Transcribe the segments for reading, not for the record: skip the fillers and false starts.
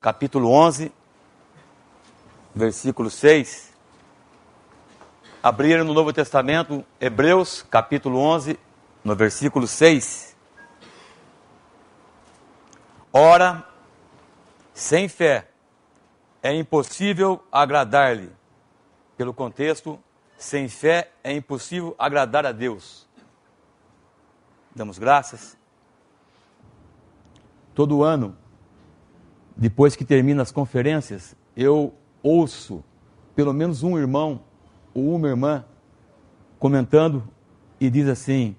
capítulo 11, versículo 6. Abriram no Novo Testamento, Hebreus, capítulo 11, no versículo 6. Ora, sem fé é impossível agradar-lhe. Pelo contexto, sem fé é impossível agradar a Deus. Damos graças. Todo ano, depois que termina as conferências, eu ouço pelo menos um irmão ou uma irmã comentando e diz assim: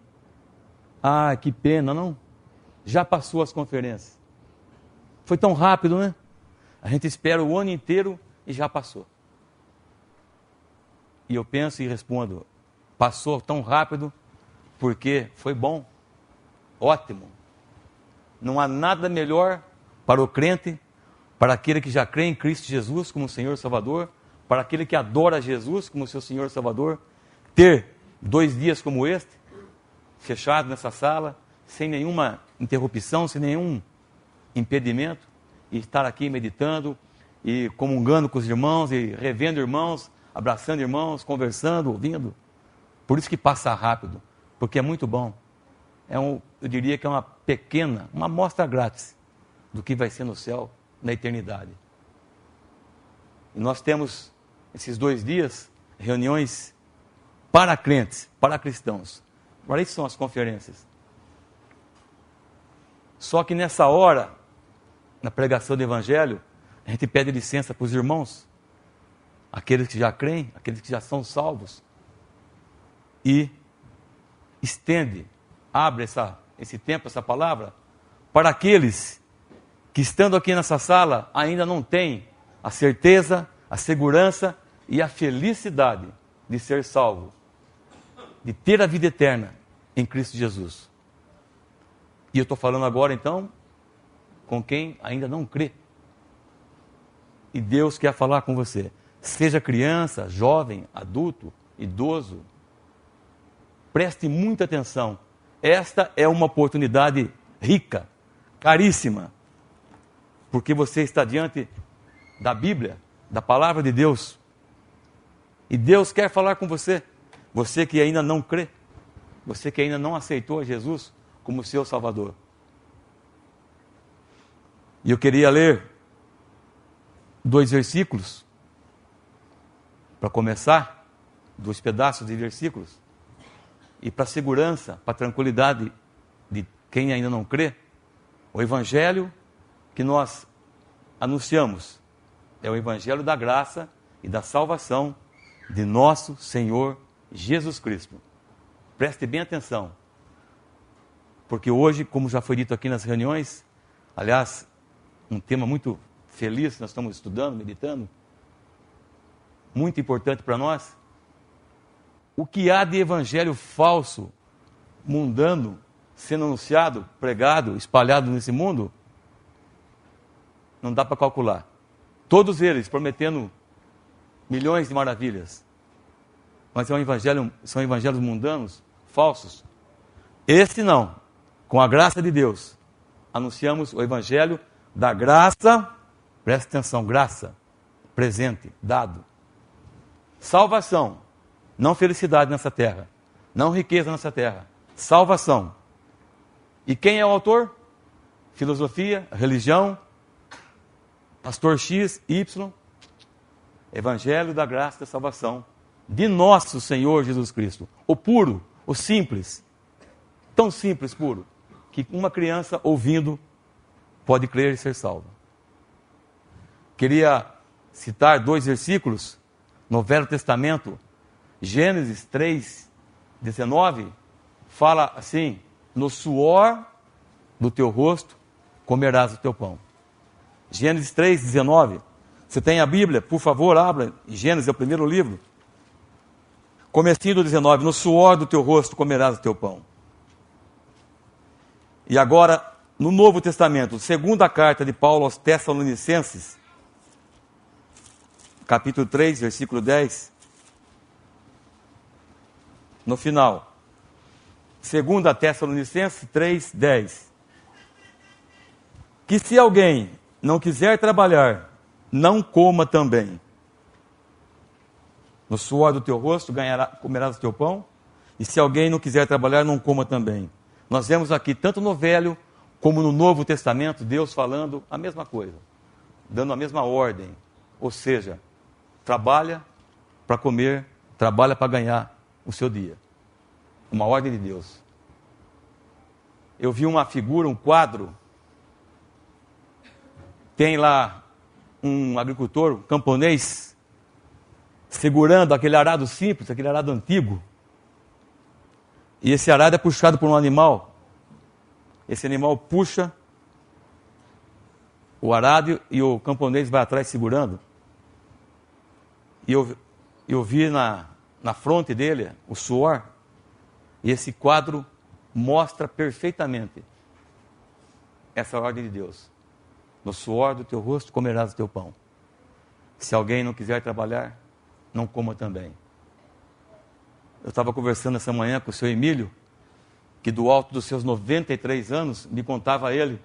ah, que pena, não? Já passou as conferências. Foi tão rápido, né? A gente espera o ano inteiro e já passou. E eu penso e respondo: passou tão rápido porque foi bom, ótimo. Não há nada melhor para o crente, para aquele que já crê em Cristo Jesus como Senhor e Salvador, para aquele que adora Jesus como seu Senhor e Salvador, ter 2 dias como este, fechado nessa sala, sem nenhuma interrupção, sem nenhum impedimento, e estar aqui meditando e comungando com os irmãos e revendo irmãos, abraçando irmãos, conversando, ouvindo. Por isso que passa rápido, porque é muito bom. Eu diria que é uma amostra grátis do que vai ser no céu, na eternidade. E nós temos esses 2 dias, reuniões para crentes, para cristãos. Para isso são as conferências. Só que nessa hora, na pregação do Evangelho, a gente pede licença para os irmãos, aqueles que já creem, aqueles que já são salvos, e abre esse tempo, essa palavra, para aqueles que, estando aqui nessa sala, ainda não têm a certeza, a segurança e a felicidade de ser salvo, de ter a vida eterna em Cristo Jesus. E eu estou falando agora, então, com quem ainda não crê. E Deus quer falar com você. Seja criança, jovem, adulto, idoso. Preste muita atenção. Esta é uma oportunidade rica, caríssima. Porque você está diante da Bíblia, da Palavra de Deus. E Deus quer falar com você. Você que ainda não crê. Você que ainda não aceitou Jesus como seu Salvador. E eu queria ler 2 versículos, para começar, 2 pedaços de versículos, e para segurança, para tranquilidade de quem ainda não crê, o Evangelho que nós anunciamos é o Evangelho da graça e da salvação de nosso Senhor Jesus Cristo. Preste bem atenção, porque hoje, como já foi dito aqui nas reuniões, aliás, um tema muito feliz, nós estamos estudando, meditando, muito importante para nós. O que há de evangelho falso, mundano, sendo anunciado, pregado, espalhado nesse mundo, não dá para calcular. Todos eles prometendo milhões de maravilhas, mas são evangelhos mundanos, falsos. Este não, com a graça de Deus, anunciamos o evangelho da graça, presta atenção, graça, presente, dado. Salvação, não felicidade nessa terra, não riqueza nessa terra, salvação. E quem é o autor? Filosofia, religião, pastor X, Y, Evangelho da graça e da salvação de nosso Senhor Jesus Cristo. O puro, o simples, tão simples, puro, que uma criança ouvindo pode crer e ser salva. Queria citar 2 versículos no Velho Testamento. Gênesis 3:19 fala assim: no suor do teu rosto comerás o teu pão. Gênesis 3:19. Você tem a Bíblia? Por favor, abra. Gênesis é o primeiro livro. Comecinho do 19. No suor do teu rosto comerás o teu pão. E agora, no Novo Testamento, segunda carta de Paulo aos Tessalonicenses, capítulo 3, versículo 10. No final, segunda Tessalonicenses 3, 10. Que se alguém não quiser trabalhar, não coma também. No suor do teu rosto comerás o teu pão, e se alguém não quiser trabalhar, não coma também. Nós vemos aqui, tanto no Velho como no Novo Testamento, Deus falando a mesma coisa, dando a mesma ordem. Ou seja, trabalha para comer, trabalha para ganhar o seu dia. Uma ordem de Deus. Eu vi uma figura, um quadro, tem lá um agricultor, um camponês, segurando aquele arado simples, aquele arado antigo. E esse arado é puxado por um animal. Esse animal puxa o arado e o camponês vai atrás segurando. E eu vi na fronte dele o suor. E esse quadro mostra perfeitamente essa ordem de Deus. No suor do teu rosto comerás o teu pão. Se alguém não quiser trabalhar, não coma também. Eu estava conversando essa manhã com o seu Emílio, que do alto dos seus 93 anos, me contava ele,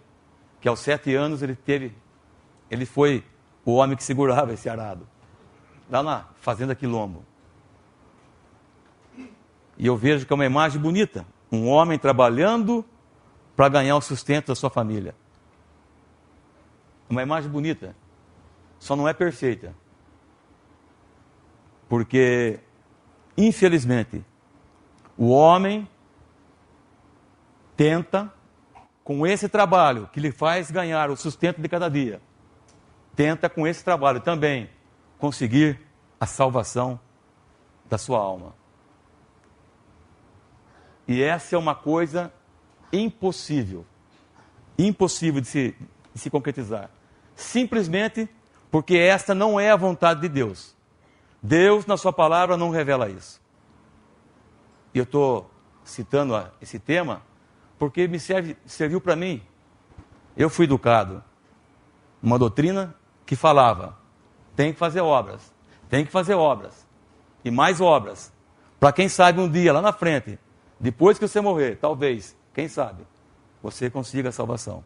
que aos 7 anos ele foi o homem que segurava esse arado, lá na fazenda Quilombo. E eu vejo que é uma imagem bonita, um homem trabalhando para ganhar o sustento da sua família. Uma imagem bonita, só não é perfeita. Porque, infelizmente, o homem tenta, com esse trabalho que lhe faz ganhar o sustento de cada dia, tenta com esse trabalho também conseguir a salvação da sua alma. E essa é uma coisa impossível de se concretizar. Simplesmente porque esta não é a vontade de Deus. Deus, na sua palavra, não revela isso. E eu estou citando esse tema porque serviu para mim. Eu fui educado numa doutrina que falava, tem que fazer obras, e mais obras, para quem sabe um dia, lá na frente, depois que você morrer, talvez, quem sabe, você consiga a salvação.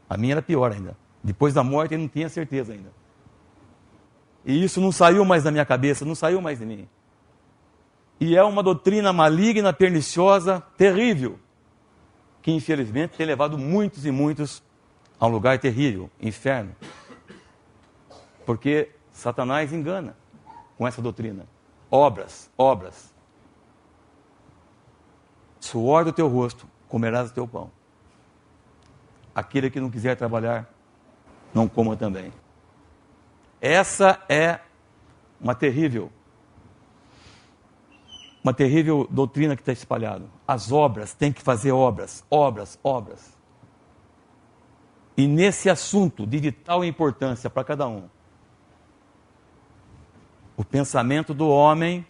A minha era pior ainda. Depois da morte eu não tinha certeza ainda. E isso não saiu mais da minha cabeça, não saiu mais de mim. E é uma doutrina maligna, perniciosa, terrível, que infelizmente tem levado muitos e muitos a um lugar terrível, inferno. Porque Satanás engana com essa doutrina. Obras. Suor do teu rosto, comerás o teu pão. Aquele que não quiser trabalhar, não coma também. Essa é uma terrível doutrina que está espalhada. As obras, tem que fazer obras. E nesse assunto de vital importância para cada um, o pensamento do homem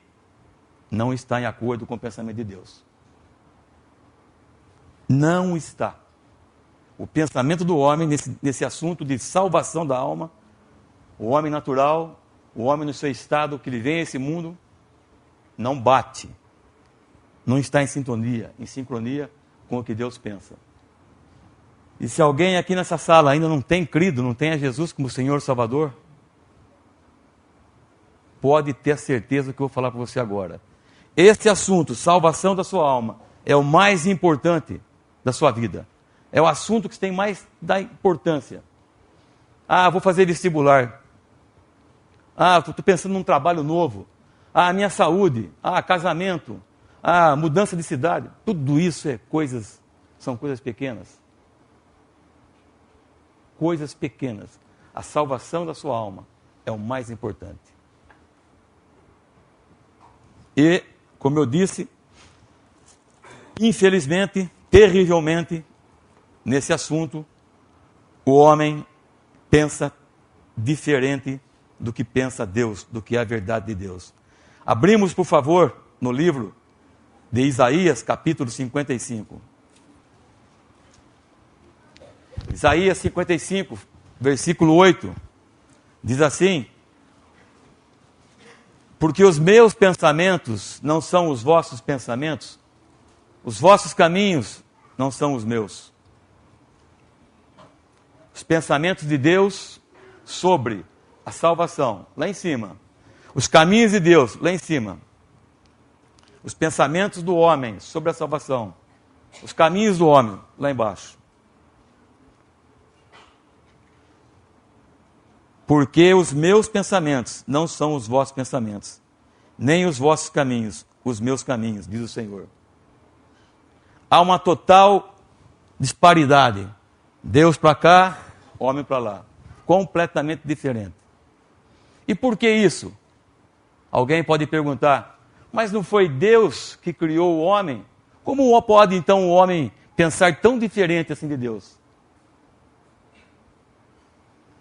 não está em acordo com o pensamento de Deus. Não está. O pensamento do homem nesse assunto de salvação da alma, o homem natural, o homem no seu estado que ele vem a esse mundo, não bate. Não está em sincronia com o que Deus pensa. E se alguém aqui nessa sala ainda não tem crido, não tem a Jesus como Senhor Salvador, pode ter a certeza do que eu vou falar para você agora. Este assunto, salvação da sua alma, é o mais importante da sua vida. É o assunto que tem mais da importância. Vou fazer vestibular. Estou pensando num trabalho novo. Minha saúde. Casamento. Mudança de cidade. Tudo isso são coisas pequenas. Coisas pequenas. A salvação da sua alma é o mais importante. E, como eu disse, infelizmente, terrivelmente, nesse assunto, o homem pensa diferente do que pensa Deus, do que é a verdade de Deus. Abrimos, por favor, no livro de Isaías, capítulo 55. Isaías 55, versículo 8, diz assim: porque os meus pensamentos não são os vossos pensamentos, os vossos caminhos não são os meus. Os pensamentos de Deus sobre a salvação, lá em cima. Os caminhos de Deus, lá em cima. Os pensamentos do homem sobre a salvação. Os caminhos do homem, lá embaixo. Porque os meus pensamentos não são os vossos pensamentos, nem os vossos caminhos, os meus caminhos, diz o Senhor. Há uma total disparidade. Deus para cá, homem para lá. Completamente diferente. E por que isso? Alguém pode perguntar, mas não foi Deus que criou o homem? Como pode então o homem pensar tão diferente assim de Deus?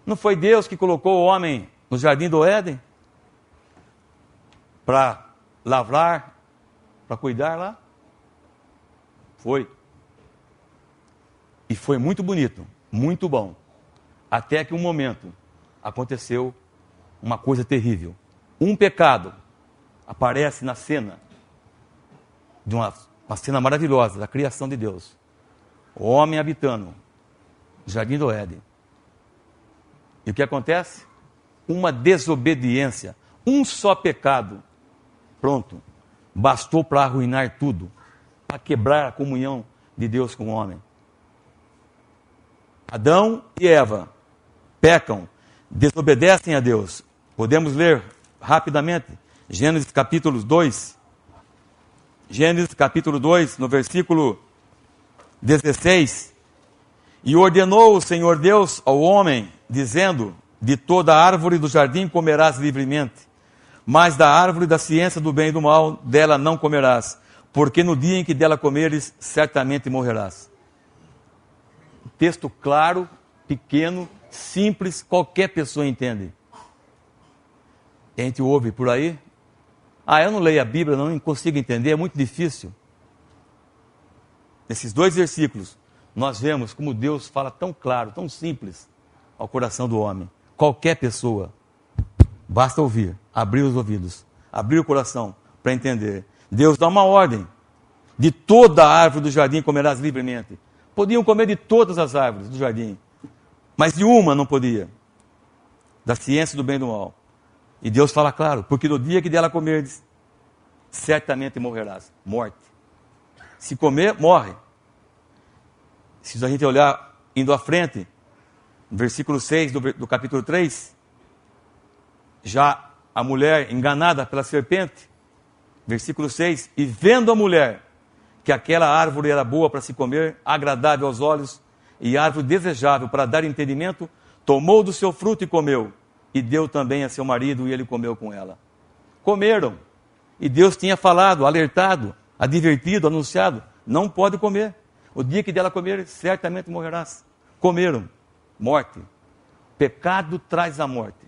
Não foi Deus que colocou o homem no jardim do Éden? Para lavrar, para cuidar lá? Foi. E foi muito bonito, muito bom. Até que um momento aconteceu uma coisa terrível. Um pecado aparece na cena, de uma cena maravilhosa da criação de Deus. O homem habitando o jardim do Éden. E o que acontece? Uma desobediência, um só pecado. Pronto, bastou para arruinar tudo, para quebrar a comunhão de Deus com o homem. Adão e Eva pecam, desobedecem a Deus. Podemos ler rapidamente Gênesis capítulo 2. Gênesis capítulo 2, no versículo 16. E ordenou o Senhor Deus ao homem, dizendo: de toda árvore do jardim comerás livremente, mas da árvore da ciência do bem e do mal, dela não comerás, porque no dia em que dela comeres, certamente morrerás. Texto claro, pequeno, simples, qualquer pessoa entende. E a gente ouve por aí, eu não leio a Bíblia, não consigo entender, é muito difícil. Nesses dois versículos, nós vemos como Deus fala tão claro, tão simples ao coração do homem. Qualquer pessoa, basta ouvir, abrir os ouvidos, abrir o coração para entender. Deus dá uma ordem: de toda a árvore do jardim comerás livremente. Podiam comer de todas as árvores do jardim, mas de uma não podia, da ciência do bem e do mal. E Deus fala claro: porque no dia que dela comerdes, certamente morrerás. Morte. Se comer, morre. Se a gente olhar indo à frente, no versículo 6 do capítulo 3, já a mulher enganada pela serpente, versículo 6, e vendo a mulher que aquela árvore era boa para se comer, agradável aos olhos, e árvore desejável para dar entendimento, tomou do seu fruto e comeu, e deu também a seu marido, e ele comeu com ela. Comeram, e Deus tinha falado, alertado, advertido, anunciado: não pode comer, o dia que dela comer, certamente morrerás. Comeram, morte. Pecado traz a morte.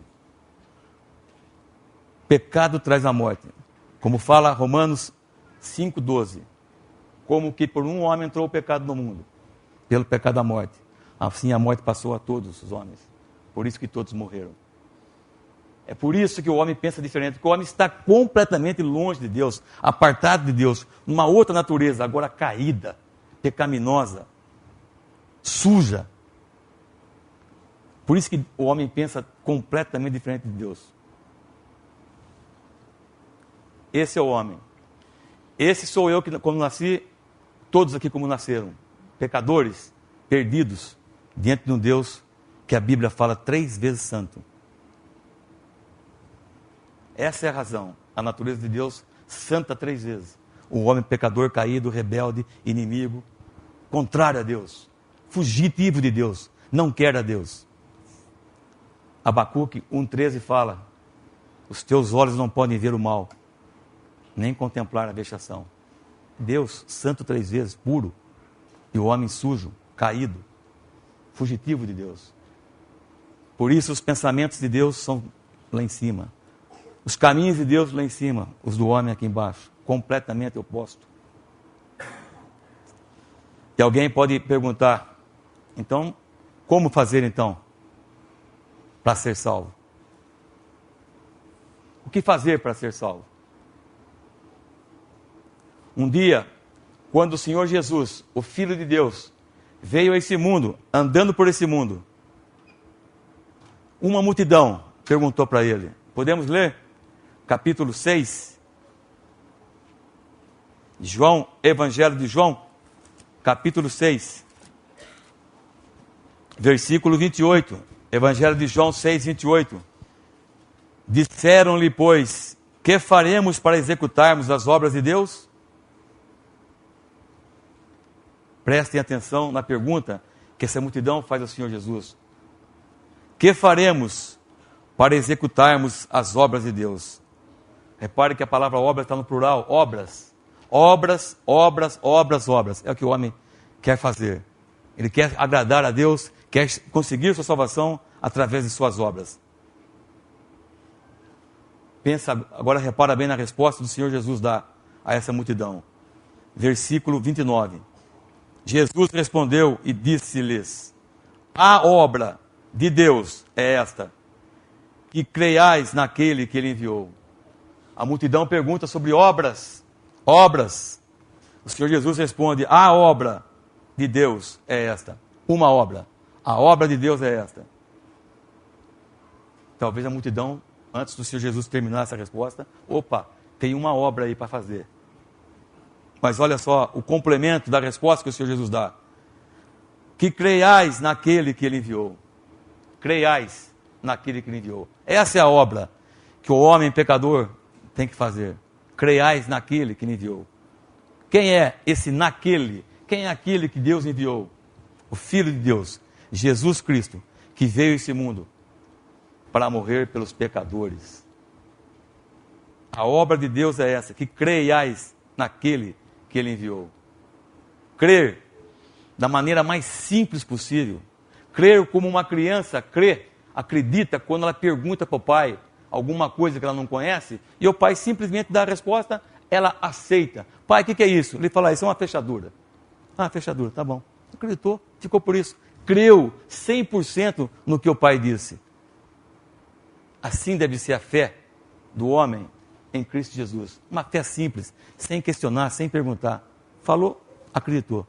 Pecado traz a morte. Como fala Romanos 5,12. Como que por um homem entrou o pecado no mundo, pelo pecado da morte, assim a morte passou a todos os homens. Por isso que todos morreram. É por isso que o homem pensa diferente, porque o homem está completamente longe de Deus, apartado de Deus, numa outra natureza, agora caída, pecaminosa, suja. Por isso que o homem pensa completamente diferente de Deus. Esse é o homem. Esse sou eu que, quando nasci, todos aqui como nasceram, pecadores, perdidos, diante de um Deus que a Bíblia fala 3 vezes santo. Essa é a razão, a natureza de Deus santa 3 vezes. O homem pecador, caído, rebelde, inimigo, contrário a Deus, fugitivo de Deus, não quer a Deus. Abacuque 1,13 fala: os teus olhos não podem ver o mal, nem contemplar a vexação. Deus, santo 3 vezes, puro, e o homem sujo, caído, fugitivo de Deus. Por isso os pensamentos de Deus são lá em cima, os caminhos de Deus lá em cima, os do homem aqui embaixo, completamente oposto. E alguém pode perguntar: então, como fazer então para ser salvo? O que fazer para ser salvo? Um dia, quando o Senhor Jesus, o Filho de Deus, veio a esse mundo, andando por esse mundo, Uma multidão perguntou para ele. Podemos ler? Capítulo 6. João, Evangelho de João, capítulo 6. Versículo 28. Evangelho de João 6, 28. Disseram-lhe, pois, que faremos para executarmos as obras de Deus? Prestem atenção na pergunta que essa multidão faz ao Senhor Jesus. Que faremos para executarmos as obras de Deus? Repare que a palavra obra está no plural, obras. Obras, obras, obras, obras. É o que o homem quer fazer. Ele quer agradar a Deus, quer conseguir sua salvação através de suas obras. Pensa, agora repara bem na resposta do Senhor Jesus dá a essa multidão. Versículo 29. Jesus respondeu e disse-lhes: a obra de Deus é esta, que creiais naquele que ele enviou. A multidão pergunta sobre obras. Obras. O Senhor Jesus responde: a obra de Deus é esta. Uma obra. A obra de Deus é esta. Talvez a multidão, antes do Senhor Jesus terminar essa resposta, opa, tem uma obra aí para fazer. Mas olha só o complemento da resposta que o Senhor Jesus dá. Que creiais naquele que ele enviou. Creiais naquele que ele enviou. Essa é a obra que o homem pecador tem que fazer. Creiais naquele que ele enviou. Quem é esse naquele? Quem é aquele que Deus enviou? O Filho de Deus, Jesus Cristo, que veio a esse mundo para morrer pelos pecadores. A obra de Deus é essa, que creiais naquele que ele enviou. Crer da maneira mais simples possível. Crer como uma criança crê, acredita quando ela pergunta para o pai alguma coisa que ela não conhece, e o pai simplesmente dá a resposta, ela aceita. Pai, o que é isso? Ele fala: isso é uma fechadura. Ah, fechadura, tá bom. Acreditou, ficou por isso. Creu 100% no que o pai disse. Assim deve ser a fé do homem em Cristo Jesus. Uma fé simples, sem questionar, sem perguntar. Falou, acreditou.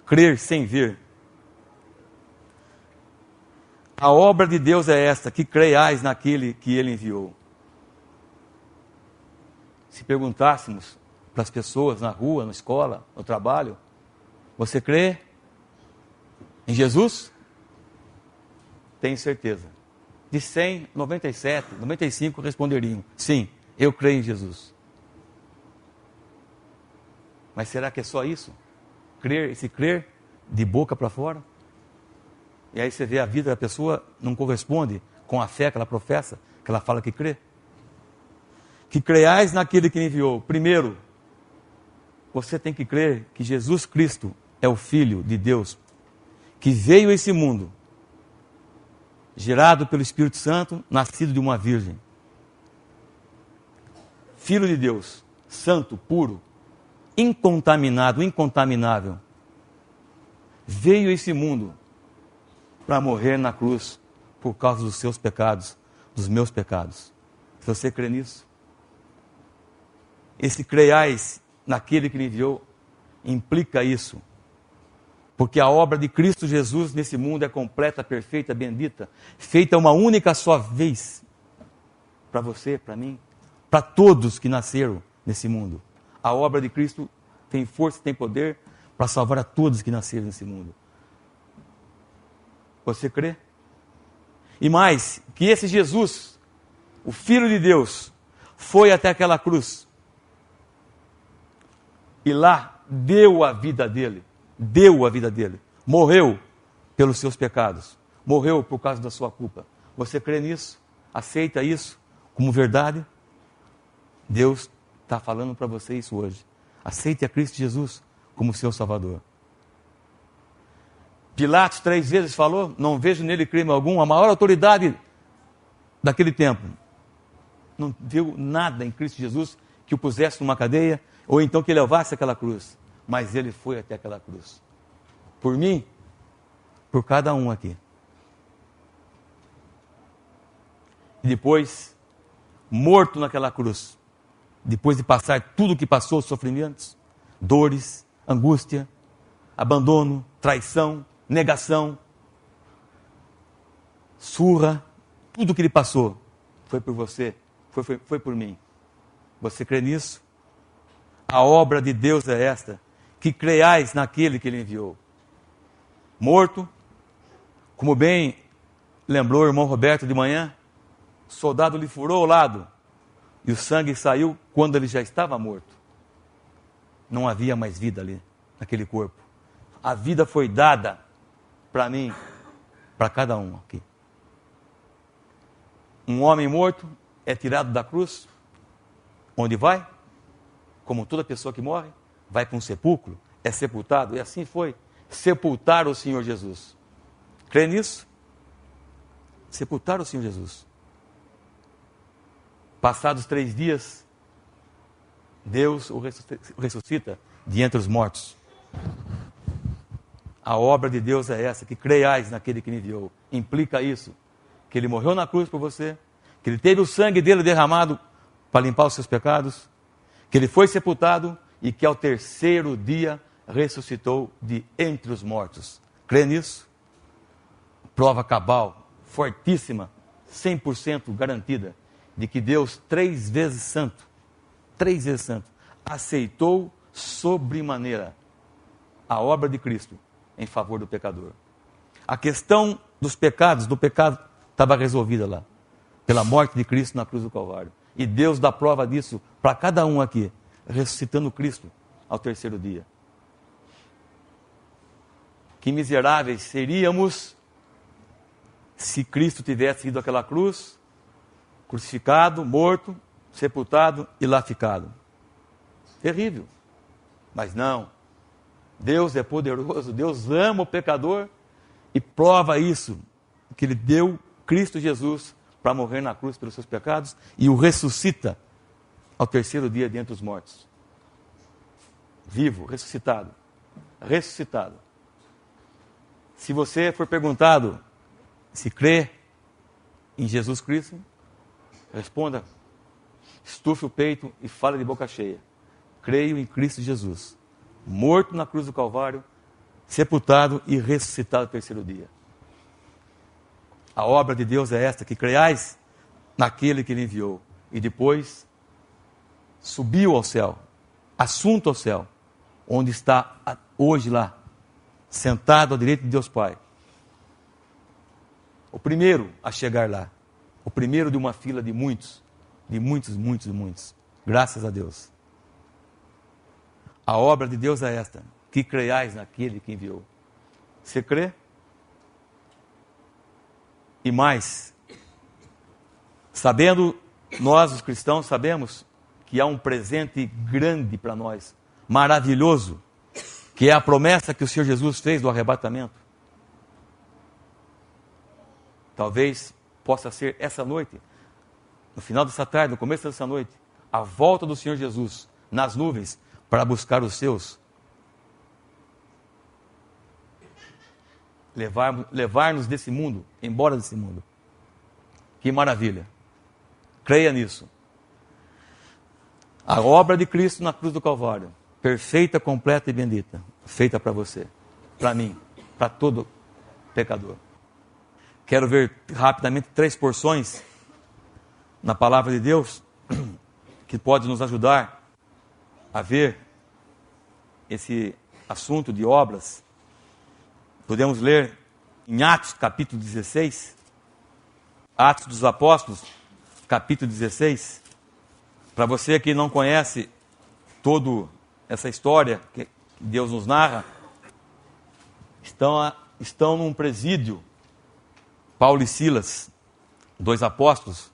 Crer sem ver. A obra de Deus é esta, que creiais naquele que ele enviou. Se perguntássemos para as pessoas na rua, na escola, no trabalho: você crê em Jesus? Tenho certeza. De 100, 97, 95 responderiam: sim, eu creio em Jesus. Mas será que é só isso? Crer, esse crer de boca para fora? E aí você vê a vida da pessoa não corresponde com a fé que ela professa, que ela fala que crê. Que creiais naquele que enviou. Primeiro, você tem que crer que Jesus Cristo é o Filho de Deus, que veio a esse mundo, gerado pelo Espírito Santo, nascido de uma virgem. Filho de Deus, santo, puro, incontaminado, incontaminável. Veio a esse mundo para morrer na cruz por causa dos seus pecados, dos meus pecados. Se você crê nisso, esse creiais naquele que ele enviou implica isso. Porque a obra de Cristo Jesus nesse mundo é completa, perfeita, bendita, feita uma única só vez, para você, para mim, para todos que nasceram nesse mundo. A obra de Cristo tem força, tem poder para salvar a todos que nasceram nesse mundo. Você crê? E mais, que esse Jesus, o Filho de Deus, foi até aquela cruz e lá deu a vida dele. Deu a vida dele, morreu pelos seus pecados, morreu por causa da sua culpa. Você crê nisso? Aceita isso como verdade? Deus está falando para você isso hoje. Aceite a Cristo Jesus como seu Salvador. Pilatos 3 vezes falou: não vejo nele crime algum. A maior autoridade daquele tempo não viu nada em Cristo Jesus que o pusesse numa cadeia, ou então que levasse aquela cruz. Mas ele foi até aquela cruz. Por mim, por cada um aqui. E depois, morto naquela cruz, depois de passar tudo o que passou, sofrimentos, dores, angústia, abandono, traição, negação, surra, Tudo que ele passou foi por você, foi por mim. Você crê nisso? A obra de Deus é esta, que creiais naquele que ele enviou. Morto, como bem lembrou o irmão Roberto de manhã, o soldado lhe furou o lado e o sangue saiu quando ele já estava morto. Não havia mais vida ali, naquele corpo. A vida foi dada para mim, para cada um aqui. Um homem morto é tirado da cruz, onde vai? Como toda pessoa que morre, vai para um sepulcro, é sepultado, e assim foi. Sepultar o Senhor Jesus. Crê nisso? Sepultar o Senhor Jesus. Passados 3 dias, Deus o ressuscita de entre os mortos. A obra de Deus é essa, que creiais naquele que me enviou. Implica isso, que ele morreu na cruz por você, que ele teve o sangue dele derramado para limpar os seus pecados, que ele foi sepultado e que ao 3º dia ressuscitou de entre os mortos. Crê nisso? Prova cabal, fortíssima, 100% garantida, de que Deus 3 vezes santo, aceitou sobremaneira a obra de Cristo em favor do pecador. A questão dos pecados, do pecado, estava resolvida lá, pela morte de Cristo na cruz do Calvário. E Deus dá prova disso para cada um aqui, ressuscitando Cristo ao 3º dia. Que miseráveis seríamos se Cristo tivesse ido àquela cruz, crucificado, morto, sepultado e lá ficado. Terrível. Mas não. Deus é poderoso, Deus ama o pecador e prova isso, que Ele deu Cristo Jesus para morrer na cruz pelos seus pecados e o ressuscita ao 3º dia dentre os mortos. Vivo, ressuscitado. Ressuscitado. Se você for perguntado se crê em Jesus Cristo, responda, estufe o peito e fale de boca cheia. Creio em Cristo Jesus, morto na cruz do Calvário, sepultado e ressuscitado ao 3º dia. A obra de Deus é esta, que creiais naquele que Ele enviou. E depois subiu ao céu, assunto ao céu, onde está hoje lá, sentado à direita de Deus Pai. O primeiro a chegar lá. O primeiro de uma fila de muitos. Graças a Deus. A obra de Deus é esta, que creiais naquele que enviou. Você crê? E mais, sabendo, nós os cristãos sabemos que há um presente grande para nós, maravilhoso, que é a promessa que o Senhor Jesus fez do arrebatamento. Talvez possa ser essa noite, no final dessa tarde, no começo dessa noite, a volta do Senhor Jesus nas nuvens para buscar os seus. Levar-nos desse mundo, embora desse mundo. Que maravilha. Creia nisso. A obra de Cristo na cruz do Calvário, perfeita, completa e bendita, feita para você, para mim, para todo pecador. Quero ver rapidamente 3 porções na palavra de Deus que pode nos ajudar a ver esse assunto de obras. Podemos ler em Atos, capítulo 16, Atos dos Apóstolos, capítulo 16. Para você que não conhece toda essa história que Deus nos narra, estão num presídio, Paulo e Silas, 2 apóstolos.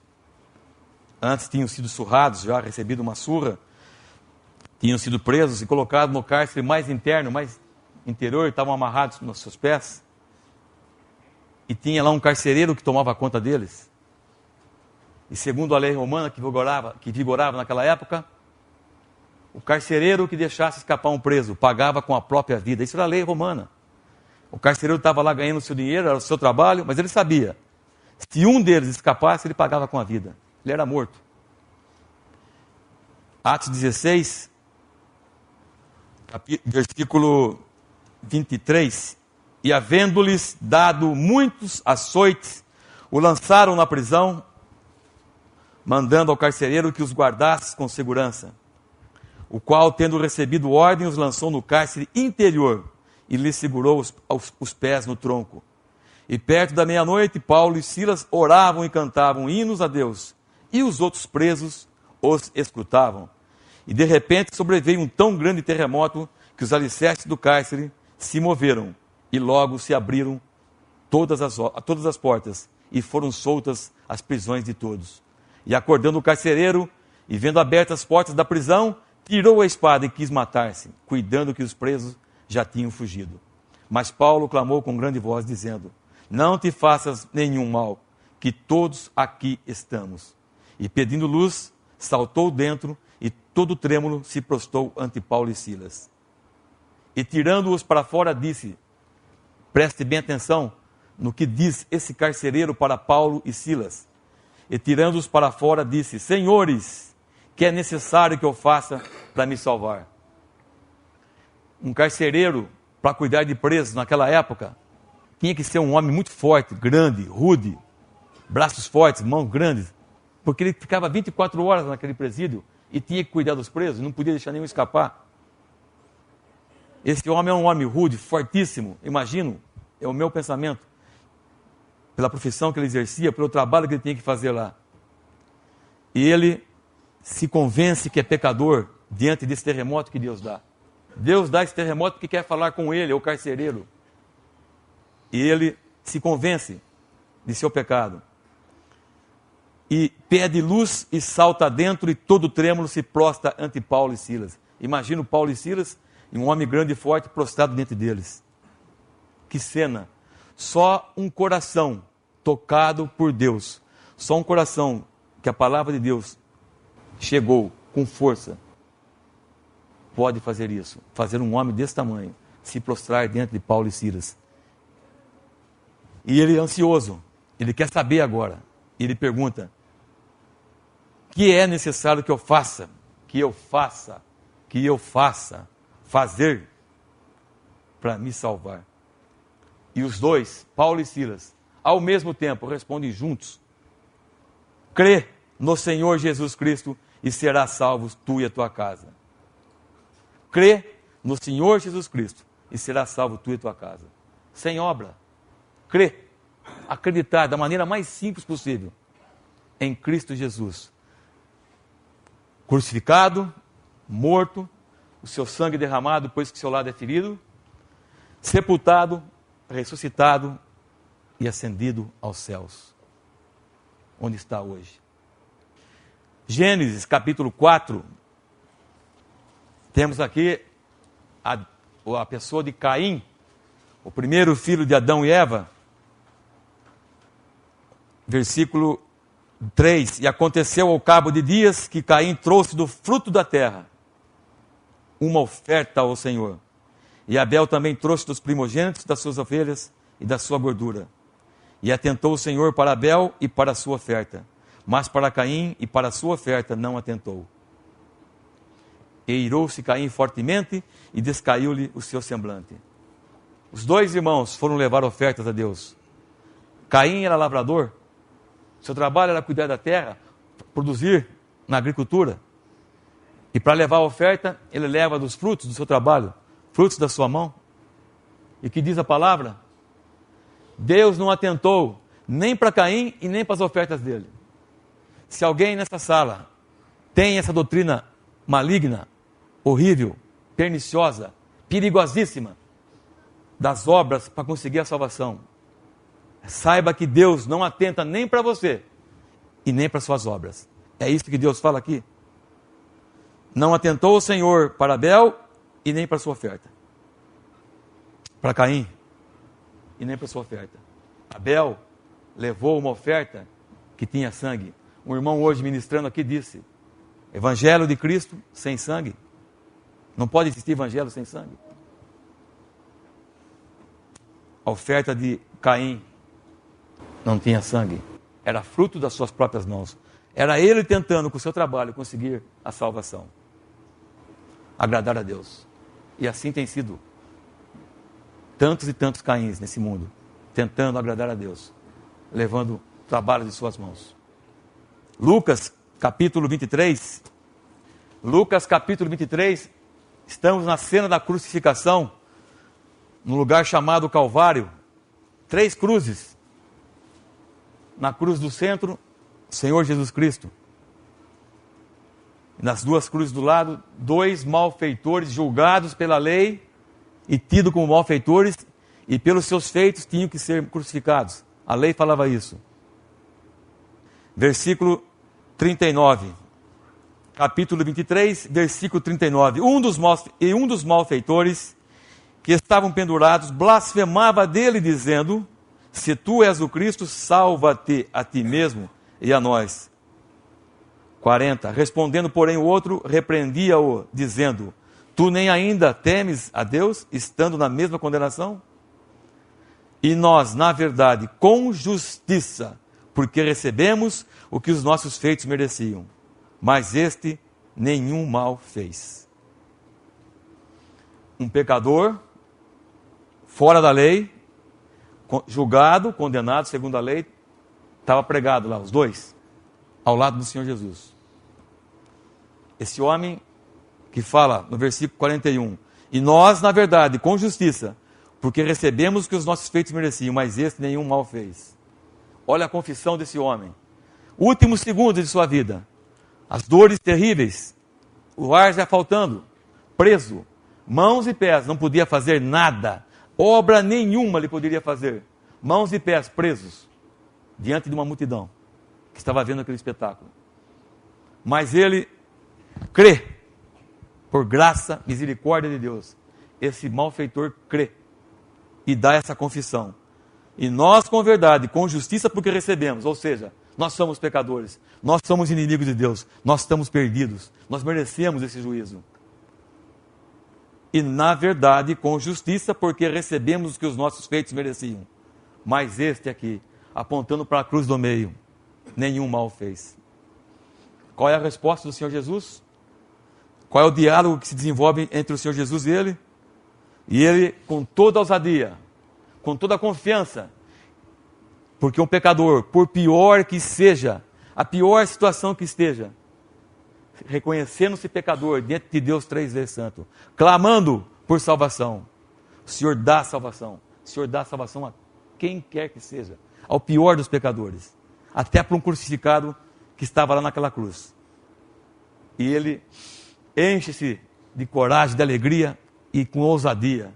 Antes tinham sido surrados, já recebido uma surra, tinham sido presos e colocados no cárcere mais interno, mais interior, estavam amarrados nos seus pés. E tinha lá um carcereiro que tomava conta deles. E segundo a lei romana que vigorava naquela época, o carcereiro que deixasse escapar um preso pagava com a própria vida. Isso era a lei romana. O carcereiro estava lá ganhando o seu dinheiro, era o seu trabalho, mas ele sabia, se um deles escapasse, ele pagava com a vida. Ele era morto. Atos 16, versículo 23. E havendo-lhes dado muitos açoites, O lançaram na prisão, mandando ao carcereiro que os guardasse com segurança, o qual, tendo recebido ordem, os lançou no cárcere interior e lhe segurou os pés no tronco. E perto da meia-noite, Paulo e Silas oravam e cantavam hinos a Deus, e os outros presos os escutavam. E de repente sobreveio um tão grande terremoto que os alicerces do cárcere se moveram, e logo se abriram todas as portas, e foram soltas as prisões de todos. E acordando o carcereiro, e vendo abertas as portas da prisão, tirou a espada e quis matar-se, cuidando que os presos já tinham fugido. Mas Paulo clamou com grande voz, dizendo: não te faças nenhum mal, que todos aqui estamos. E pedindo luz, saltou dentro, e todo trêmulo se prostrou ante Paulo e Silas. E tirando-os para fora, disse, preste bem atenção no que diz esse carcereiro para Paulo e Silas. E tirando-os para fora, disse: senhores, que é necessário que eu faça para me salvar? Um carcereiro, para cuidar de presos naquela época, tinha que ser um homem muito forte, grande, rude, braços fortes, mãos grandes, porque ele ficava 24 horas naquele presídio e tinha que cuidar dos presos, não podia deixar nenhum escapar. Esse homem é um homem rude, fortíssimo, imagino, é o meu pensamento, pela profissão que ele exercia, pelo trabalho que ele tinha que fazer lá. E ele se convence que é pecador diante desse terremoto que Deus dá. Deus dá esse terremoto porque quer falar com ele, é o carcereiro. E ele se convence de seu pecado. E pede luz e salta dentro, e todo trêmulo se prostra ante Paulo e Silas. Imagina Paulo e Silas, e um homem grande e forte prostrado diante deles. Que cena! Só um coração tocado por Deus, só um coração que a palavra de Deus chegou com força, pode fazer isso, fazer um homem desse tamanho se prostrar diante de Paulo e Silas. E ele é ansioso, ele quer saber agora, ele pergunta: que é necessário que eu faça, fazer para me salvar? E os dois, Paulo e Silas, ao mesmo tempo respondem juntos: crê no Senhor Jesus Cristo e serás salvo tu e a tua casa. Crê no Senhor Jesus Cristo e serás salvo tu e a tua casa. Sem obra. Crê. Acreditar da maneira mais simples possível em Cristo Jesus. Crucificado, morto, o seu sangue derramado, depois que seu lado é ferido, sepultado, ressuscitado e ascendido aos céus. Onde está hoje? Gênesis capítulo 4, temos aqui a pessoa de Caim, o primeiro filho de Adão e Eva. Versículo 3: e aconteceu ao cabo de dias que Caim trouxe do fruto da terra uma oferta ao Senhor. E Abel também trouxe dos primogênitos das suas ovelhas e da sua gordura. E atentou o Senhor para Abel e para a sua oferta, mas para Caim e para a sua oferta não atentou. E irou-se Caim fortemente e descaiu-lhe o seu semblante. Os dois irmãos foram levar ofertas a Deus. Caim era lavrador, seu trabalho era cuidar da terra, produzir na agricultura. E para levar a oferta, ele leva dos frutos do seu trabalho, frutos da sua mão. E que diz a palavra? Deus não atentou nem para Caim e nem para as ofertas dele. Se alguém nessa sala tem essa doutrina maligna, horrível, perniciosa, perigosíssima, das obras para conseguir a salvação, saiba que Deus não atenta nem para você e nem para suas obras. É isso que Deus fala aqui. Não atentou o Senhor para Abel e nem para sua oferta. Para Caim e nem para sua oferta. Abel levou uma oferta que tinha sangue. Um irmão hoje ministrando aqui disse: Evangelho de Cristo sem sangue. Não pode existir evangelho sem sangue. A oferta de Caim não tinha sangue. Era fruto das suas próprias mãos. Era ele tentando com o seu trabalho conseguir a salvação. Agradar a Deus. E assim tem sido tantos e tantos Caíns nesse mundo, tentando agradar a Deus, levando trabalho de suas mãos. Lucas capítulo 23. Lucas capítulo 23. Estamos na cena da crucificação, num lugar chamado Calvário. 3 cruzes. Na cruz do centro, o Senhor Jesus Cristo. Nas 2 cruzes do lado, 2 malfeitores julgados pela lei e tidos como malfeitores, e pelos seus feitos tinham que ser crucificados. A lei falava isso. Versículo 39. Capítulo 23, versículo 39. Um dos malfeitores que estavam pendurados blasfemava dele, dizendo: se tu és o Cristo, salva-te a ti mesmo e a nós. 40. Respondendo, porém, o outro repreendia-o, dizendo: tu nem ainda temes a Deus, estando na mesma condenação? E nós, na verdade, com justiça, porque recebemos o que os nossos feitos mereciam. Mas este nenhum mal fez. Um pecador, fora da lei, julgado, condenado segundo a lei, estava pregado lá, os 2, ao lado do Senhor Jesus. Esse homem que fala no versículo 41, e nós, na verdade, com justiça, porque recebemos o que os nossos feitos mereciam, mas este nenhum mal fez. Olha a confissão desse homem. Últimos segundos de sua vida. As dores terríveis, o ar já faltando, preso, mãos e pés, não podia fazer nada, obra nenhuma ele poderia fazer, mãos e pés presos, diante de uma multidão, que estava vendo aquele espetáculo. Mas ele crê, por graça, misericórdia de Deus, esse malfeitor crê, e dá essa confissão. E nós com verdade, com justiça porque recebemos, ou seja, nós somos pecadores, nós somos inimigos de Deus, nós estamos perdidos, nós merecemos esse juízo. E na verdade, com justiça, porque recebemos o que os nossos feitos mereciam. Mas este aqui, apontando para a cruz do meio, nenhum mal fez. Qual é a resposta do Senhor Jesus? Qual é o diálogo que se desenvolve entre o Senhor Jesus e ele? E ele, com toda a ousadia, com toda a confiança, porque um pecador, por pior que seja, a pior situação que esteja, reconhecendo-se pecador diante de Deus 3 vezes santo, clamando por salvação, o Senhor dá salvação. O Senhor dá salvação a quem quer que seja, ao pior dos pecadores, até para um crucificado que estava lá naquela cruz. E ele enche-se de coragem, de alegria e com ousadia,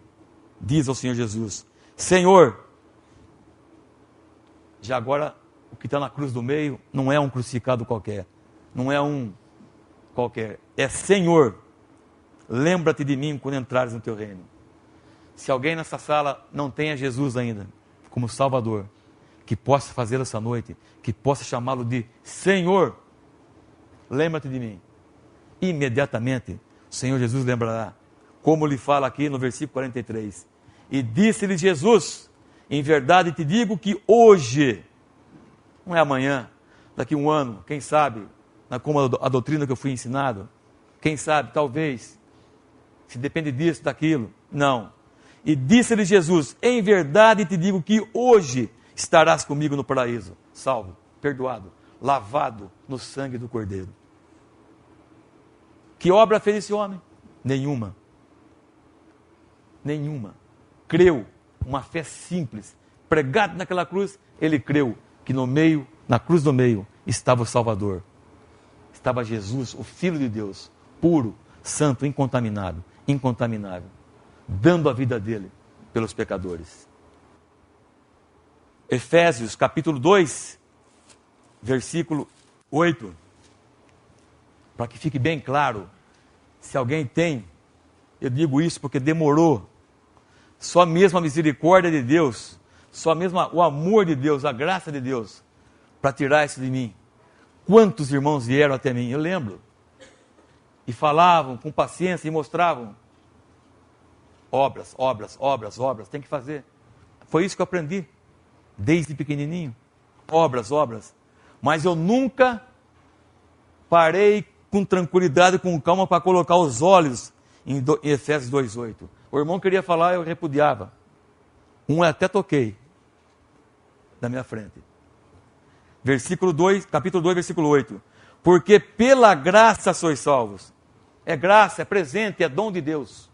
diz ao Senhor Jesus: Senhor, já agora o que está na cruz do meio não é um crucificado qualquer, não é um qualquer, é Senhor, lembra-te de mim quando entrares no teu reino. Se alguém nessa sala não tenha Jesus ainda como Salvador, que possa fazer essa noite, que possa chamá-lo de Senhor, lembra-te de mim. Imediatamente o Senhor Jesus lembrará, como lhe fala aqui no versículo 43. E disse-lhe Jesus: em verdade te digo que hoje, não é amanhã, daqui a um ano, quem sabe, como a doutrina que eu fui ensinado, quem sabe, talvez, se depende disso, daquilo, não. E disse-lhe Jesus: em verdade te digo que hoje estarás comigo no paraíso, salvo, perdoado, lavado no sangue do Cordeiro. Que obra fez esse homem? Nenhuma. Nenhuma. Creu, uma fé simples, pregado naquela cruz, ele creu que no meio, na cruz do meio, estava o Salvador. Estava Jesus, o Filho de Deus, puro, santo, incontaminado, incontaminável, dando a vida dele pelos pecadores. Efésios capítulo 2, versículo 8. Para que fique bem claro, se alguém tem, eu digo isso porque demorou, só mesmo a misericórdia de Deus, só mesmo o amor de Deus, a graça de Deus, para tirar isso de mim. Quantos irmãos vieram até mim, eu lembro, e falavam com paciência e mostravam, obras, tem que fazer. Foi isso que eu aprendi, desde pequenininho, obras, mas eu nunca parei com tranquilidade, com calma, para colocar os olhos em Efésios 2,8. O irmão queria falar, eu repudiava. Um até toquei na minha frente. versículo 2, capítulo 2, versículo 8. Porque pela graça sois salvos. É graça, é presente, é dom de Deus.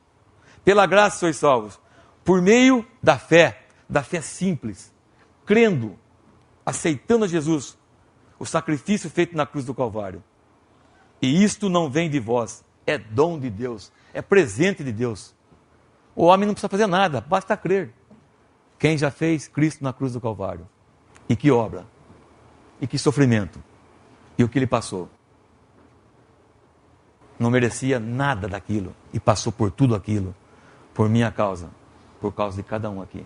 Pela graça sois salvos. Por meio da fé simples, crendo, aceitando a Jesus, o sacrifício feito na cruz do Calvário. E isto não vem de vós, é dom de Deus, é presente de Deus. O homem não precisa fazer nada, basta crer. Quem já fez Cristo na cruz do Calvário? E que obra? E que sofrimento? E o que ele passou? Não merecia nada daquilo e passou por tudo aquilo, por minha causa, por causa de cada um aqui.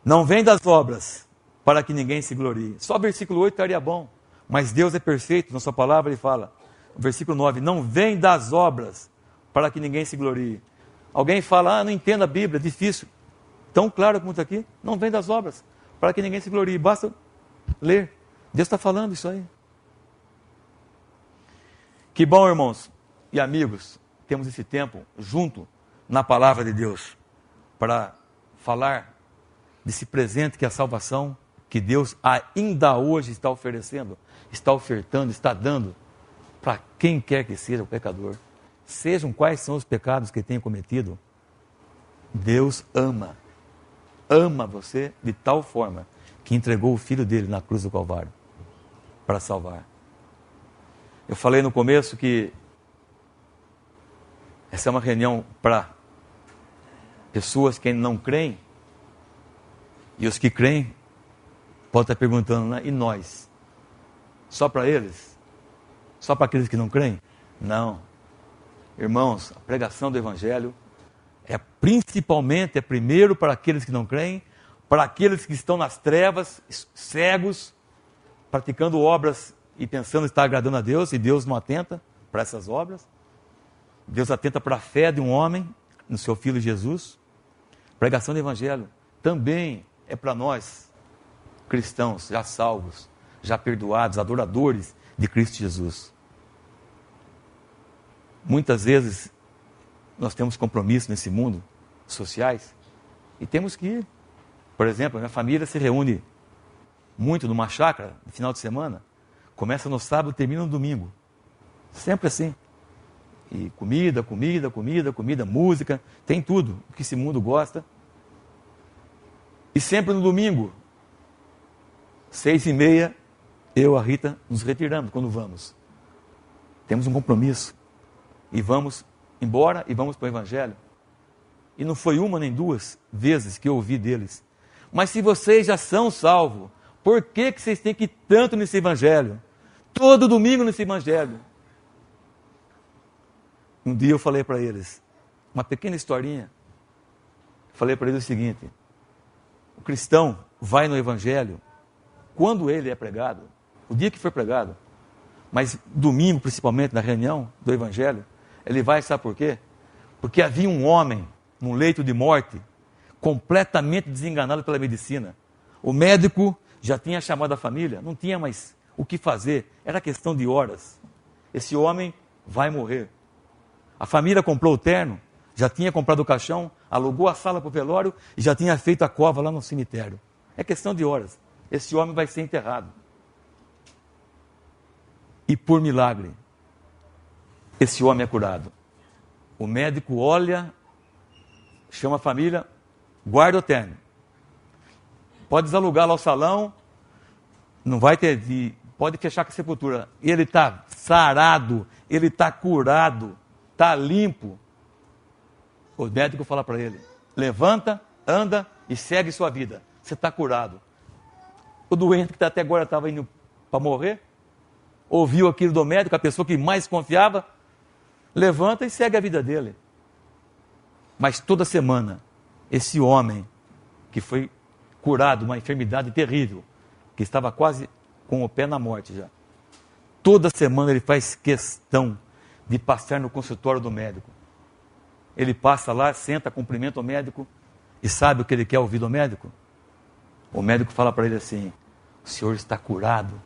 Não vem das obras, para que ninguém se glorie. Só o versículo 8 estaria bom, mas Deus é perfeito, na sua palavra ele fala, no versículo 9, não vem das obras, para que ninguém se glorie. Alguém fala, não entendo a Bíblia, é difícil. Tão claro como está aqui, não vem das obras, para que ninguém se glorie. Basta ler, Deus está falando isso aí. Que bom, irmãos e amigos, temos esse tempo junto na palavra de Deus, para falar desse presente que é a salvação, que Deus ainda hoje está oferecendo, está ofertando, está dando, para quem quer que seja o pecador. Sejam quais são os pecados que tenha cometido, Deus ama você de tal forma, que entregou o Filho dele na cruz do Calvário, para salvar. Eu falei no começo que essa é uma reunião para pessoas que ainda não creem, e os que creem podem estar perguntando, né? E nós? Só para eles? Só para aqueles que não creem? Não. Irmãos, a pregação do Evangelho é primeiro para aqueles que não creem, para aqueles que estão nas trevas, cegos, praticando obras e pensando estar agradando a Deus, e Deus não atenta para essas obras. Deus atenta para a fé de um homem, no seu Filho Jesus. Pregação do Evangelho também é para nós, cristãos, já salvos, já perdoados, adoradores de Cristo Jesus. Muitas vezes nós temos compromissos nesse mundo, sociais, e temos que ir. Por exemplo, a minha família se reúne muito numa chácara, no final de semana, começa no sábado e termina no domingo. Sempre assim. E comida, música, tem tudo que esse mundo gosta. E sempre no domingo, 6h30, eu e a Rita nos retiramos quando vamos. Temos um compromisso. E vamos embora e vamos para o Evangelho. E não foi uma nem duas vezes que eu ouvi deles. Mas se vocês já são salvos, por que vocês têm que ir tanto nesse Evangelho? Todo domingo nesse Evangelho. Um dia eu falei para eles, uma pequena historinha. Falei para eles o seguinte: o cristão vai no Evangelho quando ele é pregado, o dia que foi pregado, mas domingo principalmente na reunião do Evangelho, ele vai, sabe por quê? Porque havia um homem num leito de morte, completamente desenganado pela medicina. O médico já tinha chamado a família, não tinha mais o que fazer, era questão de horas. Esse homem vai morrer. A família comprou o terno, já tinha comprado o caixão, alugou a sala para o velório e já tinha feito a cova lá no cemitério. É questão de horas. Esse homem vai ser enterrado. E por milagre, esse homem é curado. O médico olha, chama a família, guarda o terno. Pode desalugar lá o salão, não vai ter, pode fechar com a sepultura. Ele está sarado, ele está curado, está limpo. O médico fala para ele, levanta, anda e segue sua vida. Você está curado. O doente que até agora estava indo para morrer, ouviu aquilo do médico, a pessoa que mais confiava, levanta e segue a vida dele. Mas toda semana, esse homem que foi curado de uma enfermidade terrível, que estava quase com o pé na morte já, toda semana ele faz questão de passar no consultório do médico. Ele passa lá, senta, cumprimenta o médico, e sabe o que ele quer ouvir do médico? O médico fala para ele assim: o senhor está curado,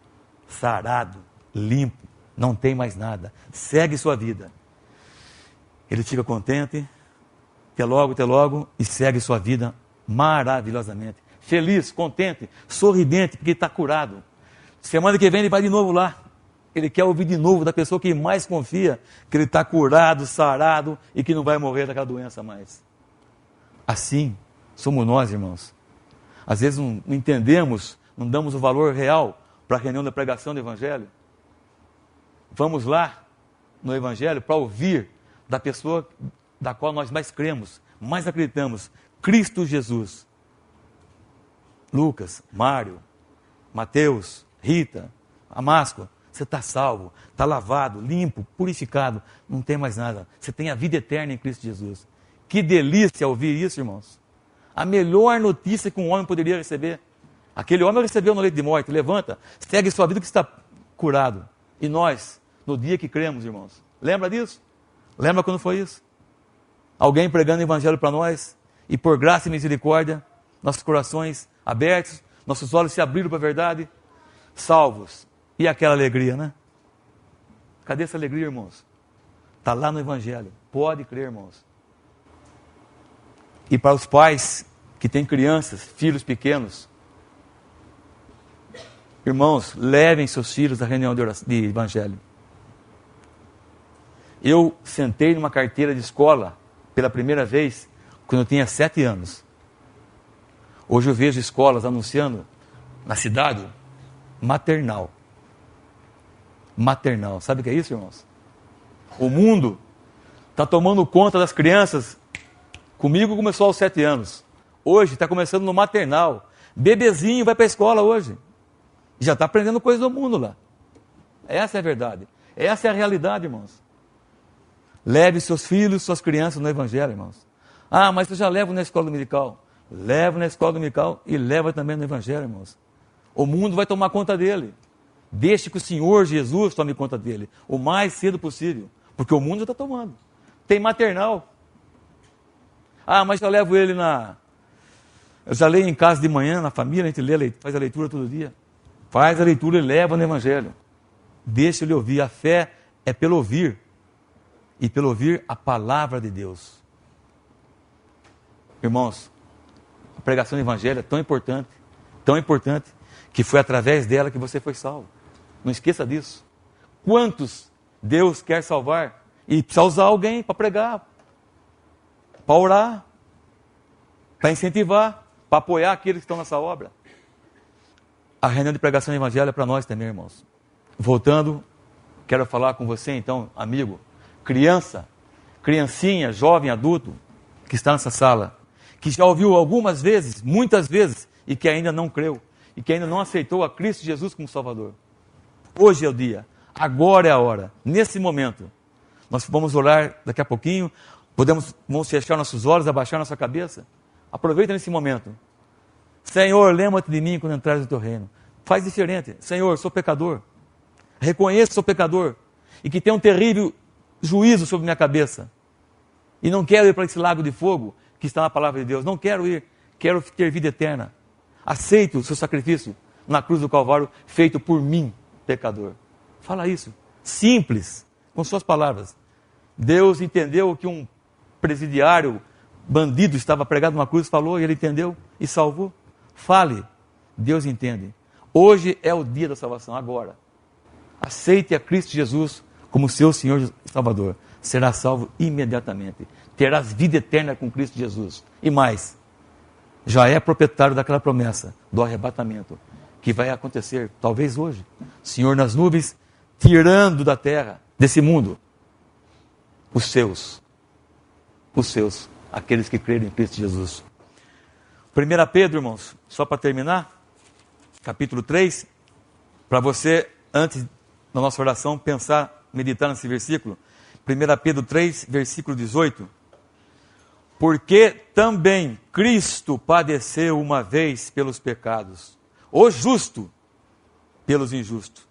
sarado, limpo, não tem mais nada, segue sua vida. Ele fica contente, até logo, e segue sua vida maravilhosamente. feliz, contente, sorridente, porque está curado. Semana que vem ele vai de novo lá. Ele quer ouvir de novo da pessoa que mais confia que ele está curado, sarado e que não vai morrer daquela doença mais. Assim somos nós, irmãos. Às vezes não entendemos, não damos o valor real para a reunião da pregação do Evangelho. Vamos lá no Evangelho para ouvir da pessoa da qual nós mais cremos, mais acreditamos, Cristo Jesus. Lucas, Mário, Mateus, Rita, Amasco, você está salvo, está lavado, limpo, purificado, não tem mais nada. Você tem a vida eterna em Cristo Jesus. Que delícia ouvir isso, irmãos. A melhor notícia que um homem poderia receber. Aquele homem recebeu no leito de morte, levanta, segue sua vida que está curado. E nós, no dia que cremos, irmãos, lembra disso? Lembra quando foi isso? Alguém pregando o Evangelho para nós, e por graça e misericórdia, nossos corações abertos, nossos olhos se abriram para a verdade, salvos. E aquela alegria, né? Cadê essa alegria, irmãos? Está lá no Evangelho. Pode crer, irmãos. E para os pais que têm crianças, filhos pequenos, irmãos, levem seus filhos à reunião de Evangelho. Eu sentei numa carteira de escola pela primeira vez quando eu tinha 7 anos. Hoje eu vejo escolas anunciando na cidade maternal. Maternal. Sabe o que é isso, irmãos? O mundo está tomando conta das crianças. Comigo começou aos 7 anos. Hoje está começando no maternal. Bebezinho vai para a escola hoje. Já está aprendendo coisas do mundo lá. Essa é a verdade. Essa é a realidade, irmãos. Leve seus filhos, suas crianças no Evangelho, irmãos. Ah, mas eu já levo na escola dominical. Leva na escola dominical e leva também no Evangelho, irmãos. O mundo vai tomar conta dele. Deixe que o Senhor Jesus tome conta dele o mais cedo possível, porque o mundo já está tomando. Tem maternal. Ah, mas eu levo ele Eu já leio em casa de manhã, na família, a gente faz a leitura todo dia. Faz a leitura e leva no Evangelho. Deixa ele ouvir. A fé é pelo ouvir. E pelo ouvir a palavra de Deus. Irmãos, a pregação do Evangelho é tão importante, que foi através dela que você foi salvo. Não esqueça disso. Quantos Deus quer salvar? E precisa usar alguém para pregar, para orar, para incentivar, para apoiar aqueles que estão nessa obra. A reunião de pregação do Evangelho é para nós também, irmãos. Voltando, quero falar com você então, amigo, criança, criancinha, jovem, adulto, que está nessa sala, que já ouviu algumas vezes, muitas vezes, e que ainda não creu, e que ainda não aceitou a Cristo Jesus como Salvador. Hoje é o dia, agora é a hora, nesse momento. Nós vamos orar daqui a pouquinho, vamos fechar nossos olhos, abaixar nossa cabeça. Aproveita nesse momento. Senhor, lembra-te de mim quando entrares no teu reino. Faz diferente. Senhor, sou pecador. Reconheço que sou pecador e que tem um terrível juízo sobre minha cabeça. E não quero ir para esse lago de fogo que está na palavra de Deus. Não quero ir. Quero ter vida eterna. Aceito o seu sacrifício na cruz do Calvário feito por mim, pecador. Fala isso. Simples, com suas palavras. Deus entendeu que um presidiário, bandido, estava pregado numa cruz, falou e ele entendeu e salvou. Fale. Deus entende. Hoje é o dia da salvação, agora. Aceite a Cristo Jesus como seu Senhor e Salvador. Será salvo imediatamente. Terás vida eterna com Cristo Jesus. E mais, já é proprietário daquela promessa do arrebatamento, que vai acontecer, talvez hoje. Senhor nas nuvens, tirando da terra, desse mundo, os seus, aqueles que creram em Cristo Jesus. 1 Pedro, irmãos, só para terminar, capítulo 3, para você, antes da nossa oração, pensar, meditar nesse versículo. 1 Pedro 3, versículo 18. Porque também Cristo padeceu uma vez pelos pecados, o justo pelos injustos,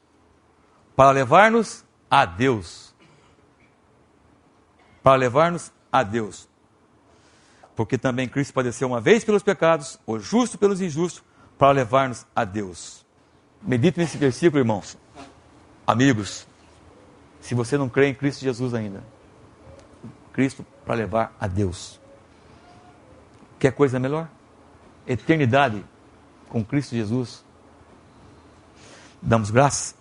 para levar-nos a Deus. Para levar-nos a Deus. Porque também Cristo padeceu uma vez pelos pecados, o justo pelos injustos, para levar-nos a Deus. Medite nesse versículo, irmãos. Amigos, se você não crê em Cristo Jesus ainda, Cristo para levar a Deus. Quer coisa melhor? Eternidade com Cristo Jesus. Damos graças